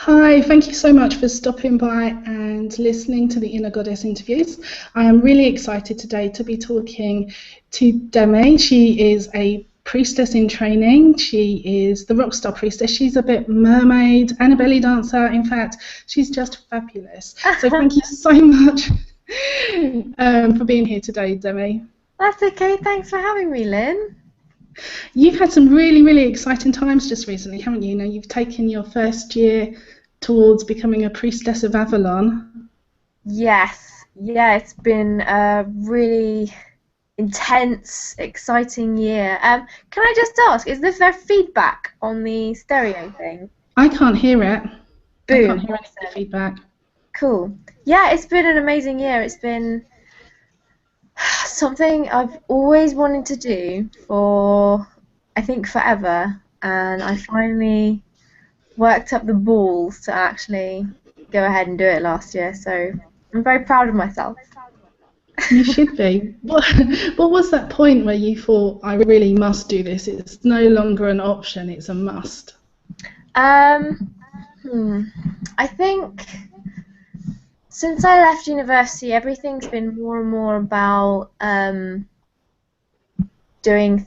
Hi, thank you so much for stopping by and listening to the Inner Goddess interviews. I am really excited today to be talking to Demi. She is a priestess in training. She is the rockstar priestess. She's a bit mermaid and a belly dancer. In fact, she's just fabulous. So thank you so much for being here today, Demi. That's okay. Thanks for having me, Lynn. You've had some really, really exciting times just recently, haven't you? You know, you've taken your first year towards becoming a priestess of Avalon. Yes, yeah, it's been a really intense, exciting year. Can I just ask, is there feedback on the stereo thing? I can't hear it. I can't Boom. hear any of the feedback. Cool. Yeah, it's been an amazing year. It's been something I've always wanted to do for, I think, forever, and I finally worked up the balls to actually go ahead and do it last year, so I'm very proud of myself. You should be. What was that point where you thought, I really must do this? It's no longer an option, it's a must. Um, I think since I left university, everything's been more and more about doing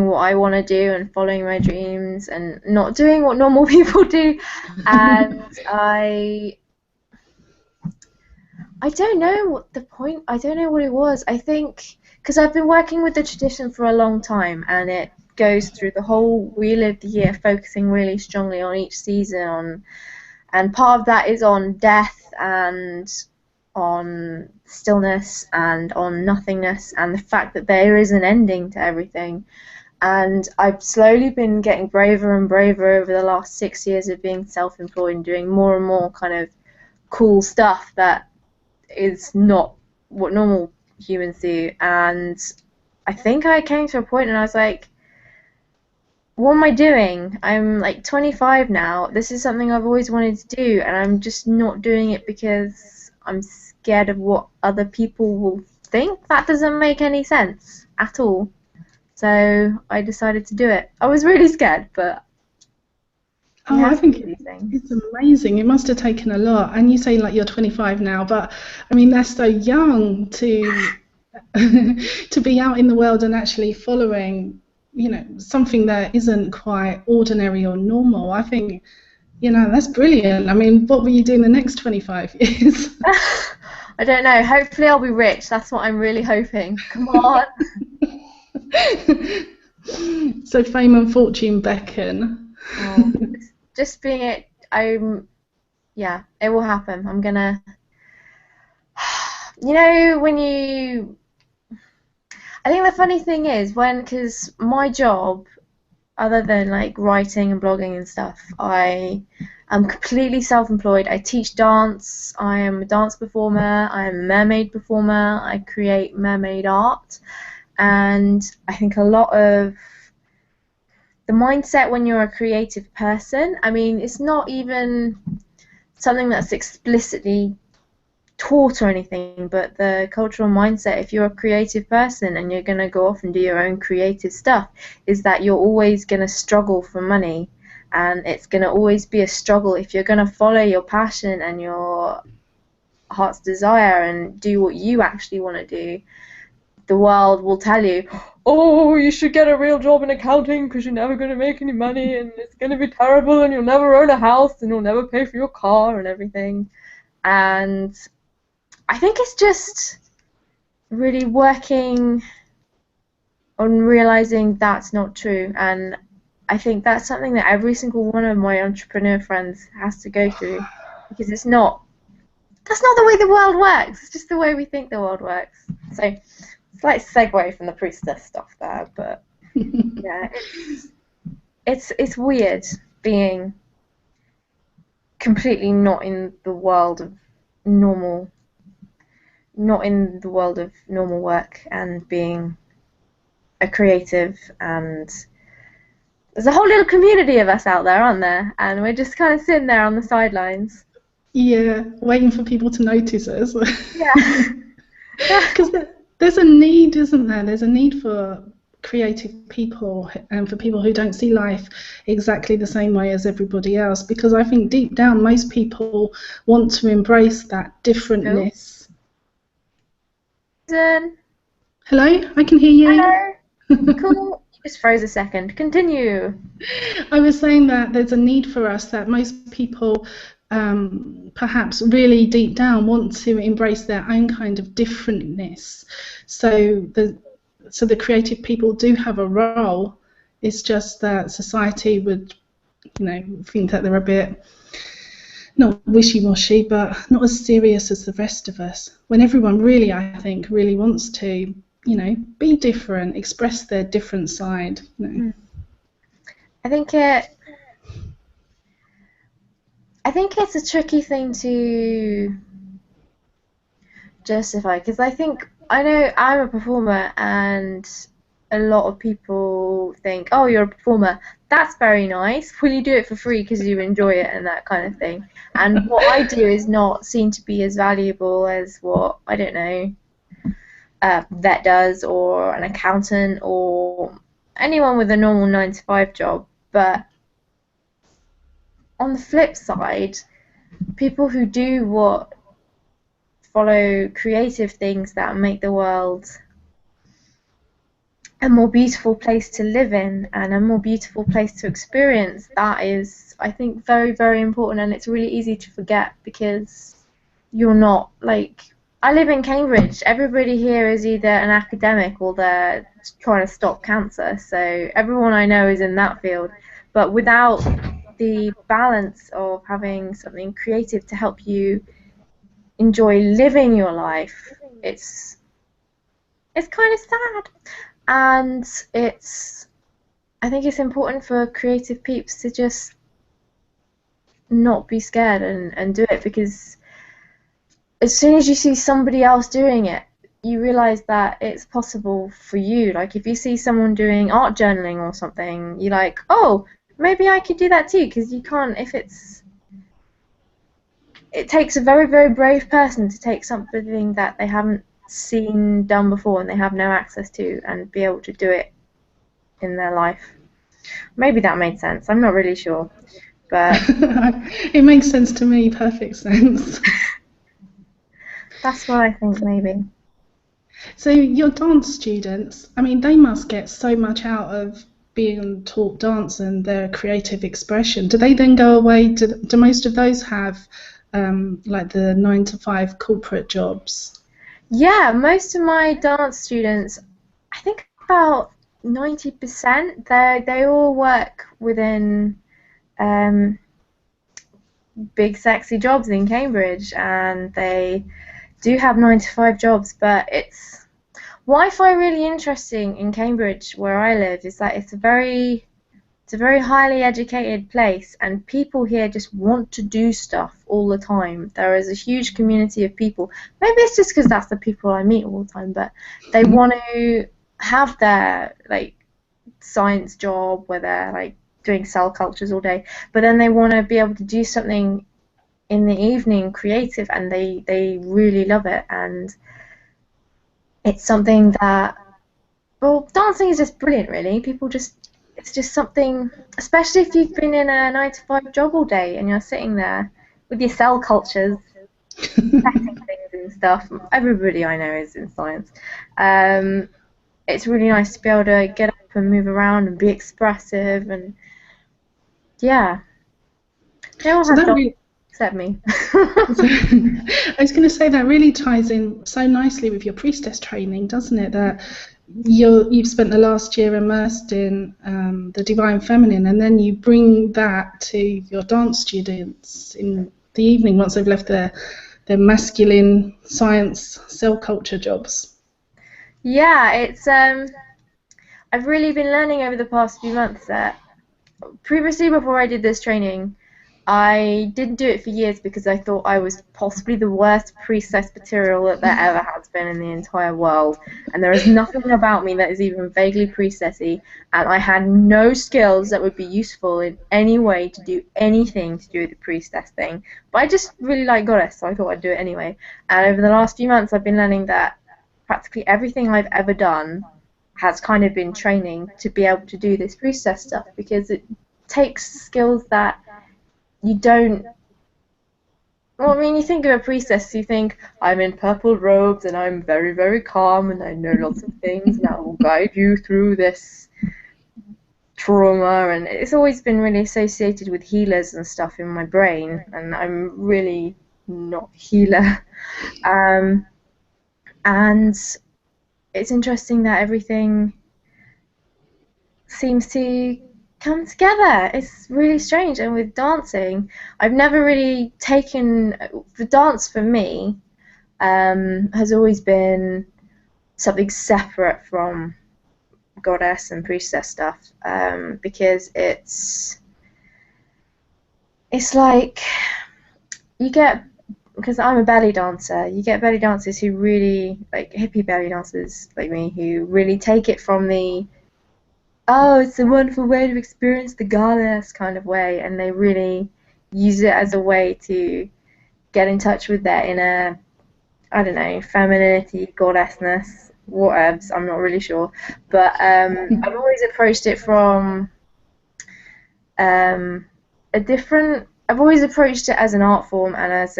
what I want to do and following my dreams and not doing what normal people do. And I don't know what the point, I don't know what it was. I think because I've been working with the tradition for a long time, and it goes through the whole wheel of the year, focusing really strongly on each season, and part of that is on death and on stillness and on nothingness and the fact that there is an ending to everything. And I've slowly been getting braver and braver over the last 6 years of being self-employed and doing more and more kind of cool stuff that is not what normal humans do. And I think I came to a point and I was like, what am I doing? I'm like 25 now. This is something I've always wanted to do, and I'm just not doing it because I'm scared of what other people will think. That doesn't make any sense at all. So I decided to do it. I was really scared, but Oh, I think it's amazing. It must have taken a lot. And you say like you're 25 now, but I mean that's so young to to be out in the world and actually following, you know, something that isn't quite ordinary or normal. I think, you know, that's brilliant. I mean, what will you do in the next 25 years? I don't know. Hopefully I'll be rich. That's what I'm really hoping. Come on. So fame and fortune beckon. Oh, just being it, yeah, it will happen. I'm gonna, you know, I think the funny thing is because my job, other than like writing and blogging and stuff, I am completely self-employed. I teach dance. I am a dance performer. I am a mermaid performer. I create mermaid art, and I think a lot of the mindset when you're a creative person, I mean, it's not even something that's explicitly taught or anything, but the cultural mindset, if you're a creative person and you're going to go off and do your own creative stuff, is that you're always going to struggle for money, and it's going to always be a struggle. If you're going to follow your passion and your heart's desire and do what you actually want to do, the world will tell you, oh, you should get a real job in accounting because you're never going to make any money and it's going to be terrible and you'll never own a house and you'll never pay for your car and everything. And I think it's just really working on realizing that's not true. And I think that's something that every single one of my entrepreneur friends has to go through, because that's not the way the world works. It's just the way we think the world works. So slight segue from the priestess stuff there, but yeah, it's weird being completely not in the world of normal work and being a creative, and there's a whole little community of us out there, aren't there? And we're just kind of sitting there on the sidelines. Yeah, waiting for people to notice us. Yeah. Because there's a need, isn't there? There's a need for creative people and for people who don't see life exactly the same way as everybody else, because I think deep down most people want to embrace that differentness. Hello, I can hear you. Hello. Cool. Just froze a second. Continue. I was saying that there's a need for us, that most people perhaps really deep down want to embrace their own kind of differentness. So the creative people do have a role. It's just that society would, think that they're a bit, not wishy-washy, but not as serious as the rest of us. When everyone really, I think, really wants to, be different, express their different side. I think it's a tricky thing to justify, because I know I'm a performer, and a lot of people think, oh, you're a performer, that's very nice, will you do it for free because you enjoy it, and that kind of thing. And what I do is not seen to be as valuable as what, I don't know, a vet does, or an accountant, or anyone with a normal 9-to-5 job. But on the flip side, people who do follow creative things that make the world a more beautiful place to live in and a more beautiful place to experience, that is, I think, very, very important. And it's really easy to forget, because you're not, like, I live in Cambridge. Everybody here is either an academic or they're trying to stop cancer. So everyone I know is in that field. But without the balance of having something creative to help you enjoy living your life, it's kind of sad. And I think it's important for creative peeps to just not be scared and do it, because as soon as you see somebody else doing it, you realize that it's possible for you. Like, if you see someone doing art journaling or something, you're like, oh, maybe I could do that too, because you can't, it takes a very, very brave person to take something that they haven't seen done before and they have no access to, and be able to do it in their life. Maybe that made sense. I'm not really sure, but it makes sense to me. Perfect sense. That's what I think, maybe. So your dance students, I mean, they must get so much out of being taught dance and their creative expression. Do they then go away? Do most of those have like the 9-to-5 corporate jobs? Yeah, most of my dance students, I think about 90%, they all work within big sexy jobs in Cambridge, and they do have 9-to-5 jobs. But what I find really interesting in Cambridge, where I live, is that it's a very highly educated place, and people here just want to do stuff all the time. There is a huge community of people. Maybe it's just because that's the people I meet all the time, but they want to have their, like, science job where they're, like, doing cell cultures all day, but then they want to be able to do something in the evening creative, and they really love it. And it's something that, well, dancing is just brilliant, really. It's just something, especially if you've been in a 9-to-5 job all day and you're sitting there with your cell cultures, testing things and stuff. Everybody I know is in science. It's really nice to be able to get up and move around and be expressive, and yeah. No one has jobs except me. I was going to say that really ties in so nicely with your priestess training, doesn't it? That you've spent the last year immersed in the divine feminine, and then you bring that to your dance students in the evening once they've left their masculine science cell culture jobs. Yeah, it's I've really been learning over the past few months that previously, before I did this training, I didn't do it for years because I thought I was possibly the worst priestess material that there ever has been in the entire world, and there is nothing about me that is even vaguely priestessy, and I had no skills that would be useful in any way to do anything to do with the priestess thing. But I just really like goddess, so I thought I'd do it anyway. And over the last few months, I've been learning that practically everything I've ever done has kind of been training to be able to do this priestess stuff, because it takes skills that you don't. Well, I mean, you think of a priestess, you think, I'm in purple robes and I'm very, very calm and I know lots of things and I will guide you through this trauma. And it's always been really associated with healers and stuff in my brain, and I'm really not a healer. And it's interesting that everything seems to come together. It's really strange. And with dancing, I've never really taken the dance for me has always been something separate from goddess and priestess stuff, because it's like you get, because I'm a belly dancer, you get belly dancers who really, like hippie belly dancers like me, who really take it from the, oh, it's a wonderful way to experience the goddess kind of way, and they really use it as a way to get in touch with their inner, I don't know, femininity, goddessness, whatevs, I'm not really sure. But I've always approached it from I've always approached it as an art form and as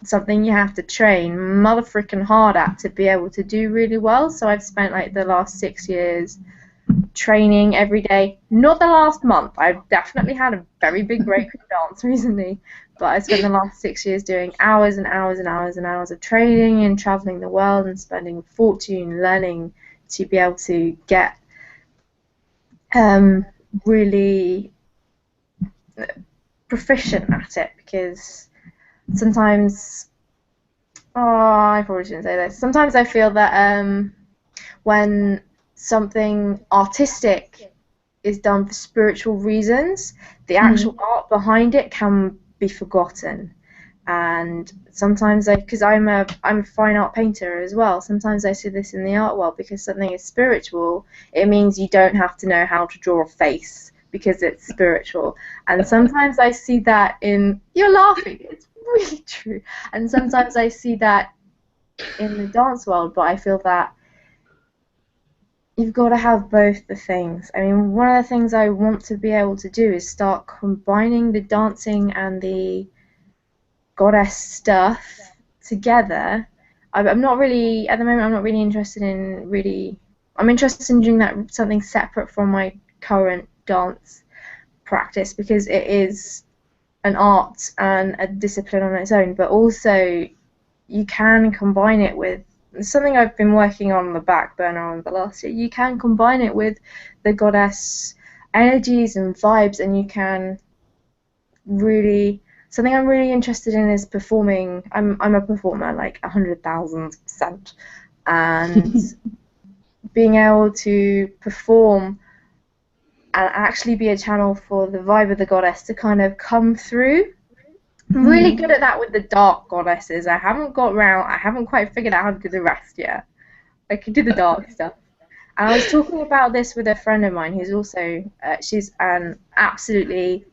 something you have to train mother frickin' hard at to be able to do really well. So I've spent like the last 6 years training every day. Not the last month. I've definitely had a very big break with dance recently, but I spent the last 6 years doing hours and hours and hours and hours of training and traveling the world and spending a fortune learning to be able to get really proficient at it. Because sometimes, I probably shouldn't say this, sometimes I feel that when something artistic is done for spiritual reasons, the actual art behind it can be forgotten. And sometimes because I'm a fine art painter as well, sometimes I see this in the art world, because something is spiritual, it means you don't have to know how to draw a face because it's spiritual. And sometimes I see that you're laughing, it's really true. And sometimes I see that in the dance world, but I feel that you've got to have both the things. I mean, one of the things I want to be able to do is start combining the dancing and the goddess stuff together. I'm not really, at the moment, I'm not really interested in I'm interested in doing that something separate from my current dance practice, because it is an art and a discipline on its own, but also you can combine it with something I've been working on the back burner on the last year. You can combine it with the goddess energies and vibes, and you can really, something I'm really interested in is performing. I'm a performer, like 100,000%, and being able to perform and actually be a channel for the vibe of the goddess to kind of come through. I'm really good at that with the dark goddesses. I haven't quite figured out how to do the rest yet. I can do the dark stuff. And I was talking about this with a friend of mine who's also, she's an absolutely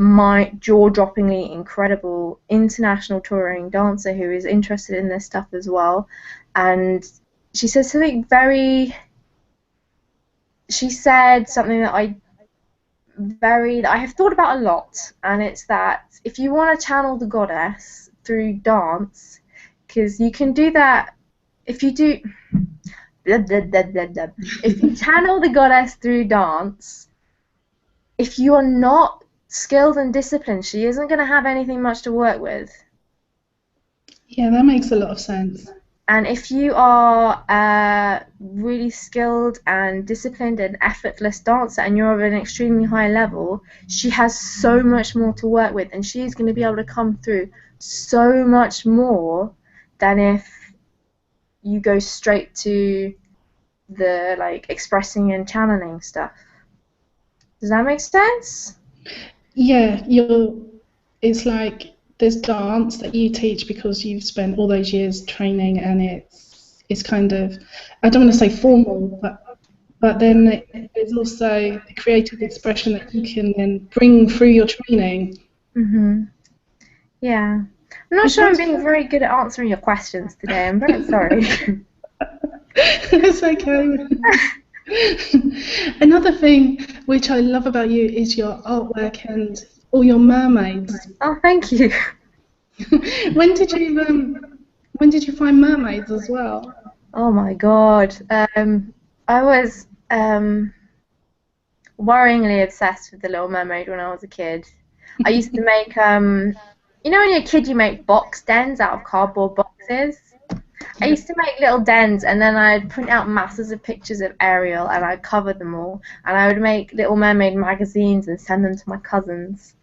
jaw-droppingly incredible international touring dancer who is interested in this stuff as well. And she said something she said something that I have thought about a lot, and it's that if you want to channel the goddess through dance, because you can do that if you do if you channel the goddess through dance, if you are not skilled and disciplined, she isn't going to have anything much to work with. Yeah, that makes a lot of sense. And if you are really skilled and disciplined and effortless dancer, and you're of an extremely high level, she has so much more to work with, and she's going to be able to come through so much more than if you go straight to the like expressing and channeling stuff. Does that make sense? Yeah, it's like there's dance that you teach because you've spent all those years training, and it's kind of, I don't want to say formal, but then there's also the creative expression that you can then bring through your training. Yeah. I'm not sure I'm being very good at answering your questions today. I'm very sorry. It's okay. Another thing which I love about you is your artwork and all your mermaids. Oh, thank you. When did you when did you find mermaids as well? Oh my God. I was worryingly obsessed with the Little Mermaid when I was a kid. I used to make you know when you're a kid you make box dens out of cardboard boxes? I used to make little dens and then I'd print out masses of pictures of Ariel and I'd cover them all and I would make Little Mermaid magazines and send them to my cousins.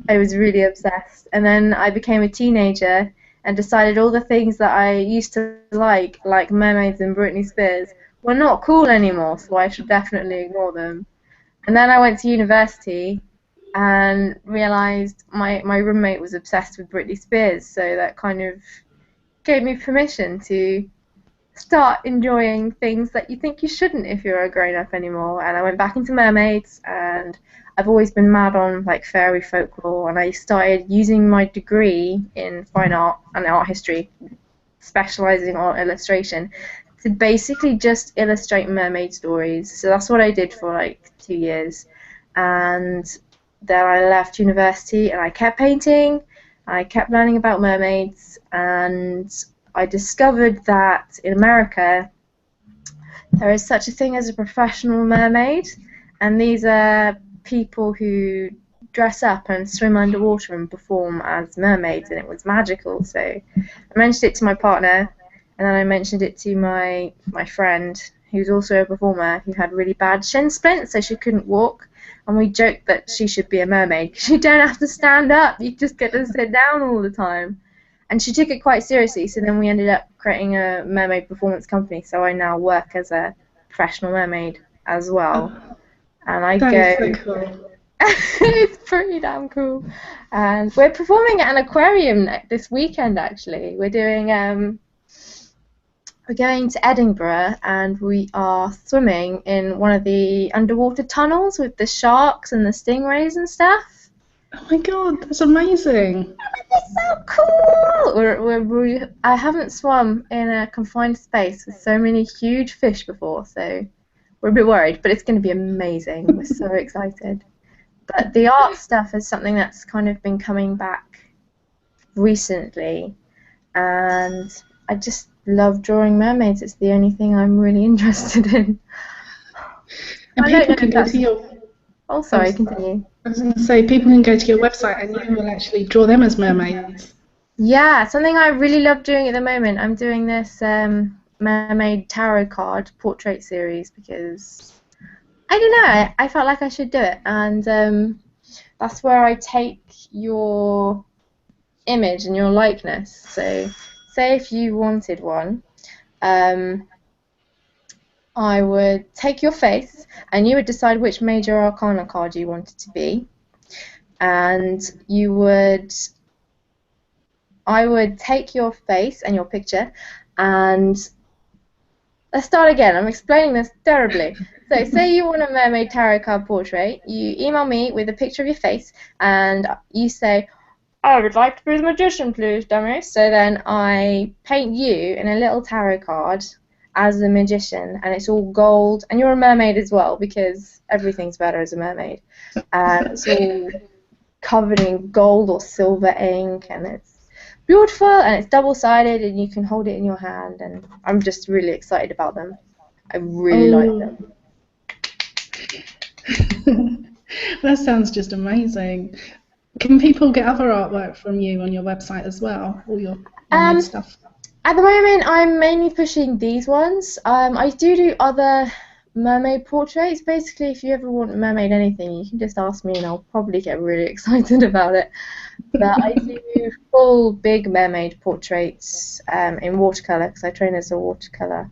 I was really obsessed. And then I became a teenager and decided all the things that I used to like mermaids and Britney Spears, were not cool anymore, so I should definitely ignore them. And then I went to university and realised my roommate was obsessed with Britney Spears, so that kind of gave me permission to start enjoying things that you think you shouldn't if you're a grown-up anymore. And I went back into mermaids, and I've always been mad on like fairy folklore, and I started using my degree in fine art and art history, specialising on illustration, to basically just illustrate mermaid stories. So that's what I did for like 2 years, and then I left university and I kept painting, I kept learning about mermaids, and I discovered that in America there is such a thing as a professional mermaid, and these are people who dress up and swim underwater and perform as mermaids, and it was magical. So I mentioned it to my partner, and then I mentioned it to my friend, who's also a performer, who had really bad shin splints, so she couldn't walk. And we joked that she should be a mermaid because you don't have to stand up, you just get to sit down all the time. And she took it quite seriously, so then we ended up creating a mermaid performance company, so I now work as a professional mermaid as well. And I That go... is so cool. It's pretty damn cool. And we're performing at an aquarium this weekend, actually. We're going to Edinburgh, and we are swimming in one of the underwater tunnels with the sharks and the stingrays and stuff. Oh my god, that's amazing. It's so cool! I haven't swum in a confined space with so many huge fish before, so we're a bit worried, but it's going to be amazing. We're so excited. But the art stuff is something that's kind of been coming back recently, and I just love drawing mermaids. It's the only thing I'm really interested in. And people can go to your... Oh, sorry, continue. I was going to say, people can go to your website and you will actually draw them as mermaids. Yeah, something I really love doing at the moment. I'm doing this mermaid tarot card portrait series because, I don't know, I felt like I should do it. And that's where I take your image and your likeness. So, say if you wanted one, I would take your face, and you would decide which major arcana card you wanted to be, and I would take your face and your picture, and let's start again. I'm explaining this terribly. So, say you want a mermaid tarot card portrait, you email me with a picture of your face, and you say, I would like to be the magician, please, Demi. So then I paint you in a little tarot card as a magician, and it's all gold, and you're a mermaid as well, because everything's better as a mermaid. And it's all covered in gold or silver ink, and it's beautiful, and it's double-sided, and you can hold it in your hand, and I'm just really excited about them. I really like them. That sounds just amazing. Can people get other artwork from you on your website as well, all your stuff? At the moment, I'm mainly pushing these ones. I do other mermaid portraits. Basically, if you ever want mermaid anything, you can just ask me and I'll probably get really excited about it. But I do full big mermaid portraits in watercolour, because I train as a watercolour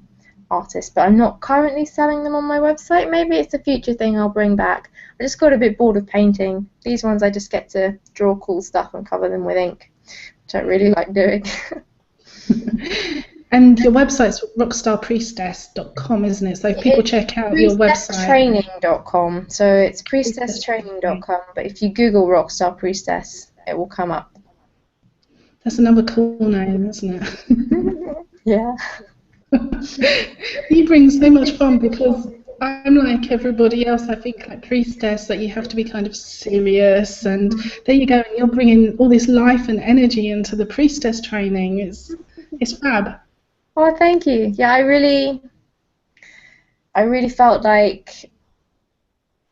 artist. But I'm not currently selling them on my website. Maybe it's a future thing I'll bring back. I just got a bit bored of painting. These ones I just get to draw cool stuff and cover them with ink, which I really like doing. And your website's rockstarpriestess.com, isn't it? So if people check out your website... priestesstraining.com. So it's priestesstraining.com, but if you Google Rockstar Priestess, it will come up. That's another cool name, isn't it? Yeah. You bring so much fun because I'm like everybody else. I think like Priestess that you have to be kind of serious, and there you go, and you're bringing all this life and energy into the Priestess training. It's fab. Oh, thank you. Yeah, I really felt like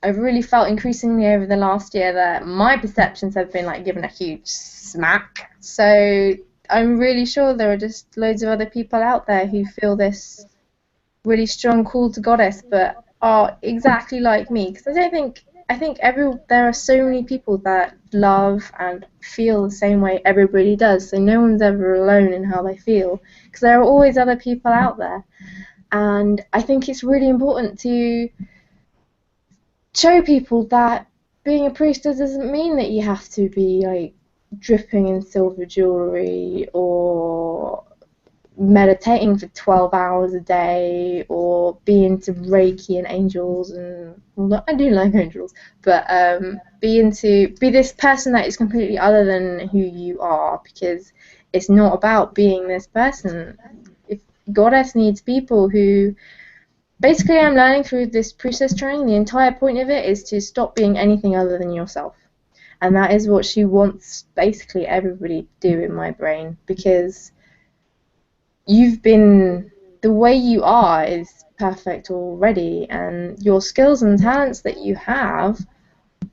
I've really felt increasingly over the last year that my perceptions have been like given a huge smack. So I'm really sure there are just loads of other people out there who feel this really strong call to goddess, but are exactly like me. Because I think there are so many people that love and feel the same way everybody does. So no one's ever alone in how they feel. Because there are always other people out there, and I think it's really important to show people that being a priestess doesn't mean that you have to be like dripping in silver jewelry or meditating for 12 hours a day or be into Reiki and angels. And well, I do like angels, but be this person that is completely other than who you are, because it's not about being this person. If goddess needs people who basically, I'm learning through this priestess training, the entire point of it is to stop being anything other than yourself. And that is what she wants basically everybody to do in my brain, because the way you are is perfect already, and your skills and talents that you have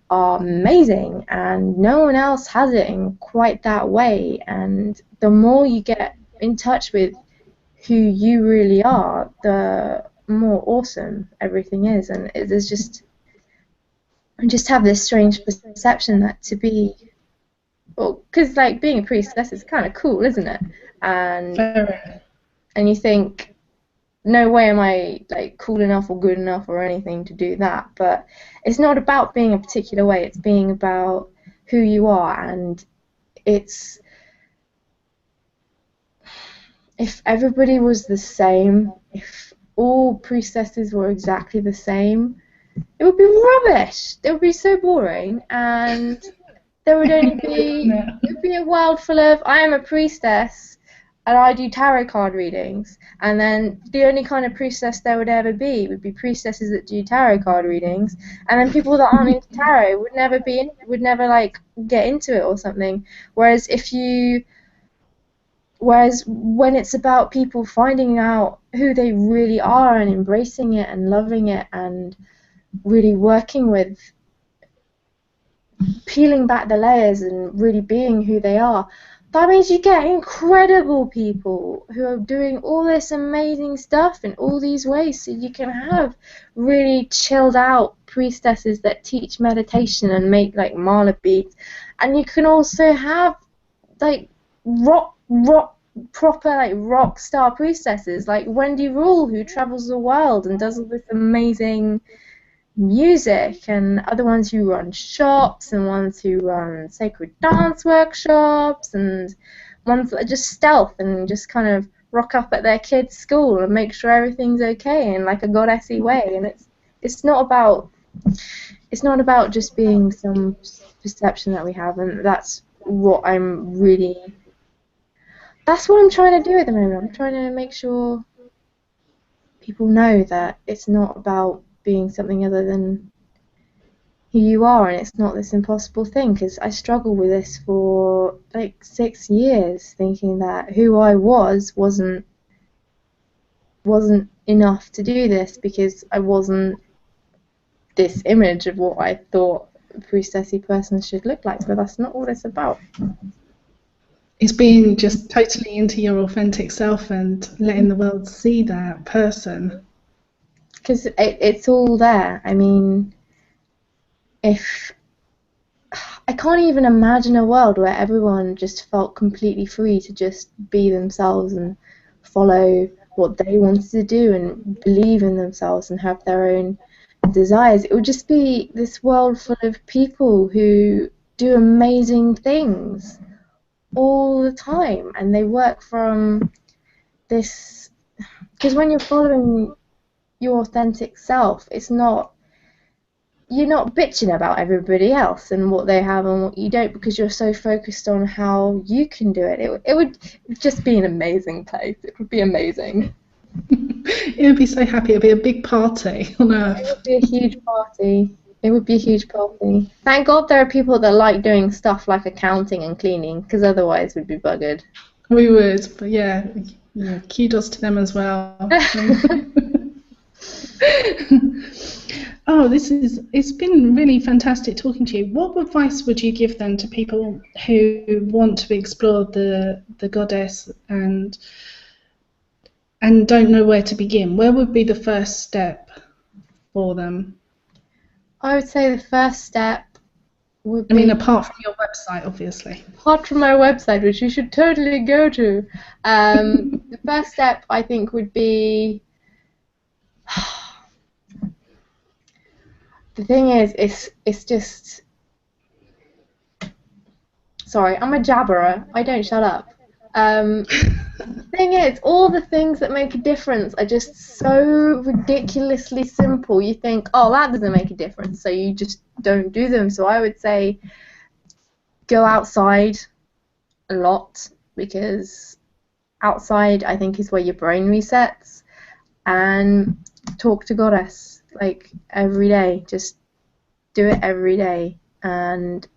are amazing, and no one else has it in quite that way. And the more you get in touch with who you really are, the more awesome everything is. And there's just I just have this strange perception that to be, well, because like being a priestess is kind of cool, isn't it? And Very. and you think, no way am I like cool enough or good enough or anything to do that. But it's not about being a particular way. It's being about who you are. And it's if everybody was the same, if all priestesses were exactly the same, it would be rubbish. It would be so boring, and there would only be it would be a world full of I am a priestess and I do tarot card readings, and then the only kind of priestess there would ever be would be priestesses that do tarot card readings, and then people that aren't into tarot would never like get into it or something. Whereas when it's about people finding out who they really are and embracing it and loving it and really working with peeling back the layers and really being who they are, that means you get incredible people who are doing all this amazing stuff in all these ways. So you can have really chilled out priestesses that teach meditation and make like mala beads, and you can also have like proper like rock star priestesses like Wendy Rule, who travels the world and does all this amazing music, and other ones who run shops, and ones who run sacred dance workshops, and ones that are just stealth and just kind of rock up at their kids' school and make sure everything's okay in like a goddessy way. And it's not about just being some perception that we have, and that's what I'm trying to do at the moment. I'm trying to make sure people know that it's not about being something other than who you are, and it's not this impossible thing. Because I struggled with this for like 6 years, thinking that who I wasn't enough to do this, because I wasn't this image of what I thought a priestessy person should look like. But that's not what it's about. It's being just totally into your authentic self and letting the world see that person. Because it's all there. I mean, if I can't even imagine a world where everyone just felt completely free to just be themselves and follow what they wanted to do and believe in themselves and have their own desires. It would just be this world full of people who do amazing things all the time, and they work from this, because when you're following your authentic self, you're not bitching about everybody else and what they have and what you don't, because you're so focused on how you can do it. It would just be an amazing place. It would be amazing. It would be so happy. It would be a big party on It Earth. would be a huge party. It would be a huge party. Thank God there are people that like doing stuff like accounting and cleaning, because otherwise we'd be buggered. We would, but yeah, kudos to them as well. Oh, it's been really fantastic talking to you. What advice would you give then to people who want to explore the goddess and don't know where to begin? Where would be the first step for them? I would say the first step would I mean, be, apart from your website, obviously. apart from my website, which you should totally go to, the first step I think would be, the thing is, it's just, sorry, I'm a jabberer. I don't shut up. The thing is, all the things that make a difference are just so ridiculously simple. You think, oh, that doesn't make a difference, so you just don't do them. So I would say go outside a lot, because outside, I think, is where your brain resets, and talk to Goddess, like, every day. Just do it every day, and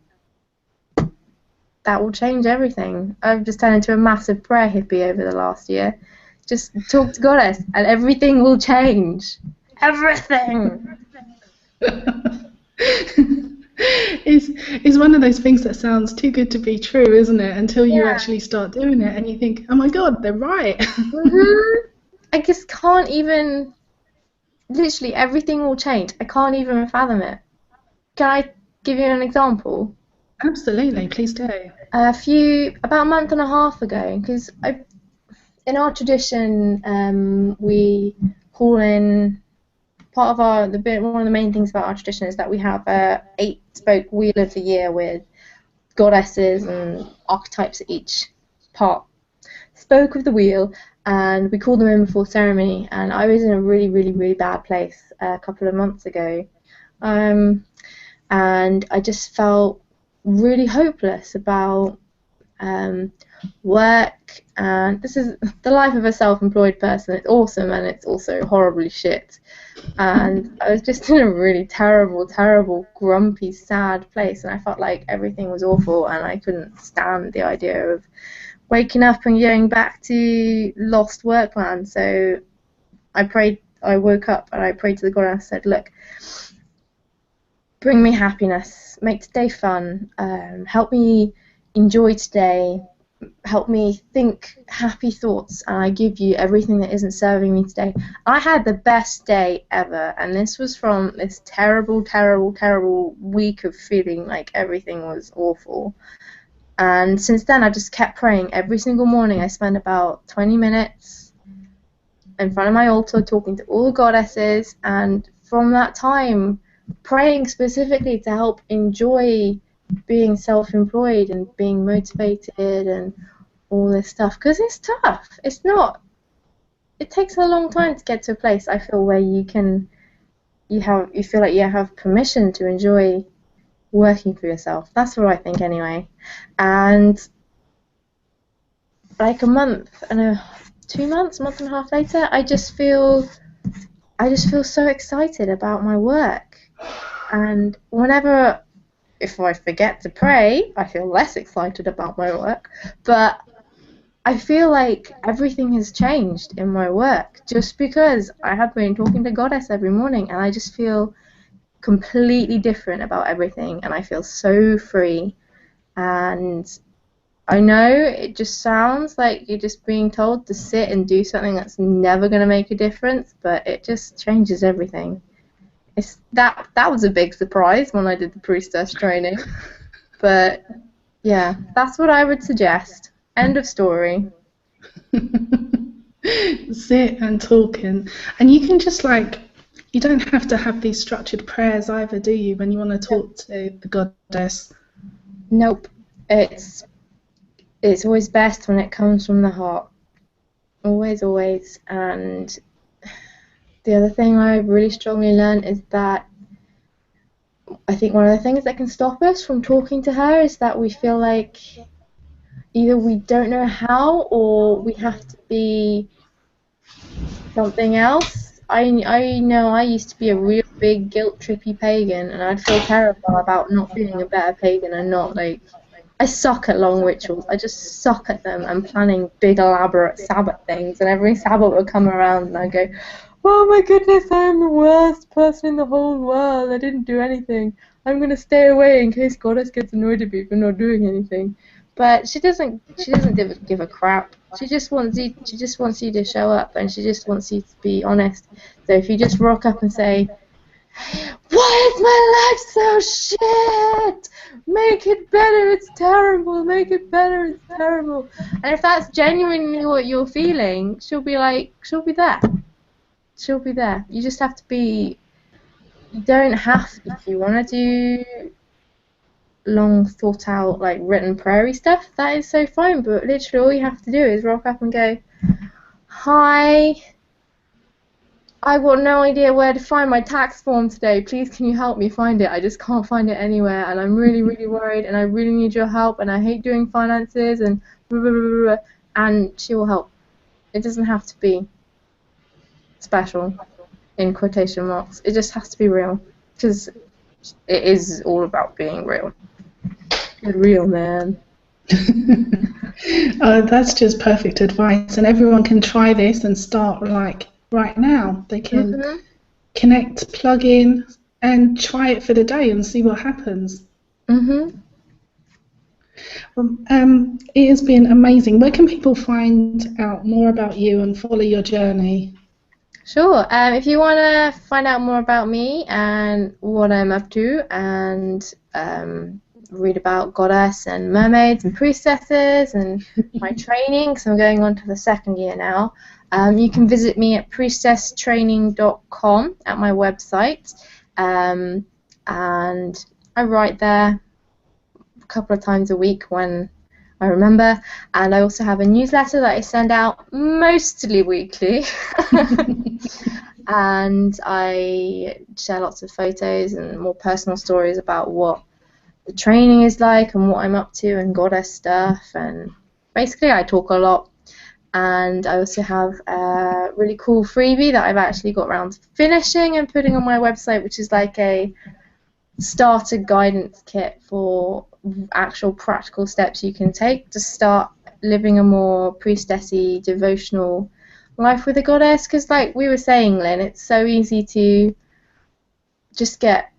that will change everything. I've just turned into a massive prayer hippie over the last year. Just talk to Goddess and everything will change. Everything! It's one of those things that sounds too good to be true, isn't it? Until you Yeah. actually start doing it and you think, oh my God, they're right. I just can't even. Literally, everything will change. I can't even fathom it. Can I give you an example? Absolutely, please do. About a month and a half ago, because in our tradition, we call in part of one of the main things about our tradition is that we have a 8-spoke wheel of the year with goddesses and archetypes at each part spoke of the wheel, and we call them in before ceremony. And I was in a really, really, really bad place a couple of months ago, and I just felt really hopeless about work. And this is the life of a self-employed person. It's awesome, and it's also horribly shit. And I was just in a really terrible, terrible, grumpy, sad place, and I felt like everything was awful, and I couldn't stand the idea of waking up and going back to lost work land. So I woke up and I prayed to the God, and I said, look, bring me happiness, make today fun, help me enjoy today, help me think happy thoughts, and I give you everything that isn't serving me today. I had the best day ever, and this was from this terrible, terrible, terrible week of feeling like everything was awful. And since then, I just kept praying every single morning. I spent about 20 minutes in front of my altar talking to all the goddesses, and from that time, praying specifically to help enjoy being self-employed and being motivated and all this stuff, because it's tough. It's not. It takes a long time to get to a place, I feel, where you feel like you have permission to enjoy working for yourself. That's what I think, anyway. And like a month and 2 months, month and a half later, I just feel so excited about my work. And if I forget to pray, I feel less excited about my work. But I feel like everything has changed in my work just because I have been talking to Goddess every morning, and I just feel completely different about everything, and I feel so free. And I know it just sounds like you're just being told to sit and do something that's never going to make a difference, but it just changes everything. That was a big surprise when I did the Priestess training. But yeah, that's what I would suggest. End of story. Sit and talk, and you can just you don't have to have these structured prayers either, do you, when you want to talk to the goddess? Nope. It's always best when it comes from the heart. Always, always. And the other thing I really strongly learned is that I think one of the things that can stop us from talking to her is that we feel like either we don't know how, or we have to be something else. I know I used to be a real big guilt trippy pagan, and I'd feel terrible about not feeling a better pagan and not like. I suck at long rituals. I just suck at them and planning big elaborate Sabbath things. And every Sabbath would come around and I'd go, oh my goodness, I am the worst person in the whole world. I didn't do anything. I'm going to stay away in case Goddess gets annoyed at me for not doing anything. But she doesn't give a crap. She just wants you to show up, and she just wants you to be honest. So if you just rock up and say, why is my life so shit? Make it better, it's terrible. Make it better, it's terrible. And if that's genuinely what you're feeling, she'll be there. She'll be there. You just have to be, you don't have, if you want to do long thought out, like written prairie stuff, that is so fine, but literally all you have to do is rock up and go, hi, I've got no idea where to find my tax form today. Please, can you help me find it? I just can't find it anywhere, and I'm really, really worried, and I really need your help, and I hate doing finances, and blah, blah, blah, blah, and she will help. It doesn't have to be special, in quotation marks. It just has to be real, because it is all about being real. Get real, man. That's just perfect advice, and everyone can try this and start like right now. They can connect, plug in, and try it for the day and see what happens. It has been amazing. Where can people find out more about you and follow your journey? Sure. If you want to find out more about me and what I'm up to, and read about Goddess and mermaids and priestesses and my training, because I'm going on to the 2nd year now, you can visit me at priestesstraining.com at my website, and I write there a couple of times a week when I remember, and I also have a newsletter that I send out mostly weekly, and I share lots of photos and more personal stories about what the training is like and what I'm up to and Goddess stuff, and basically I talk a lot. And I also have a really cool freebie that I've actually got around to finishing and putting on my website, which is like a starter guidance kit for actual practical steps you can take to start living a more priestessy, devotional life with a goddess. Because like we were saying, Lynn, it's so easy to just get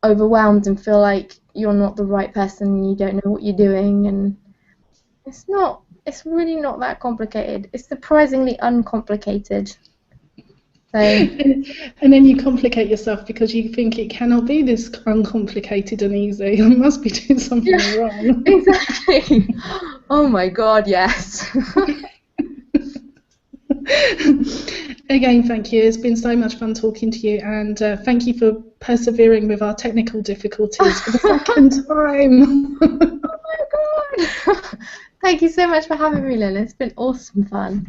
overwhelmed and feel like you're not the right person and you don't know what you're doing, and it's really not that complicated. It's surprisingly uncomplicated. So, and then you complicate yourself because you think it cannot be this uncomplicated and easy. I must be doing something wrong. Exactly. Oh my God, yes. Again, thank you. It's been so much fun talking to you, and thank you for persevering with our technical difficulties for the 2nd time. Oh my God. Thank you so much for having me, Lynn. It's been awesome fun.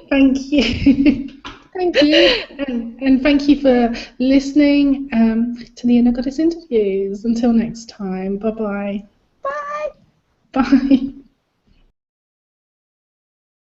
Thank you. Thank you. And thank you for listening to the Inner Goddess interviews. Until next time. Bye-bye. Bye. Bye.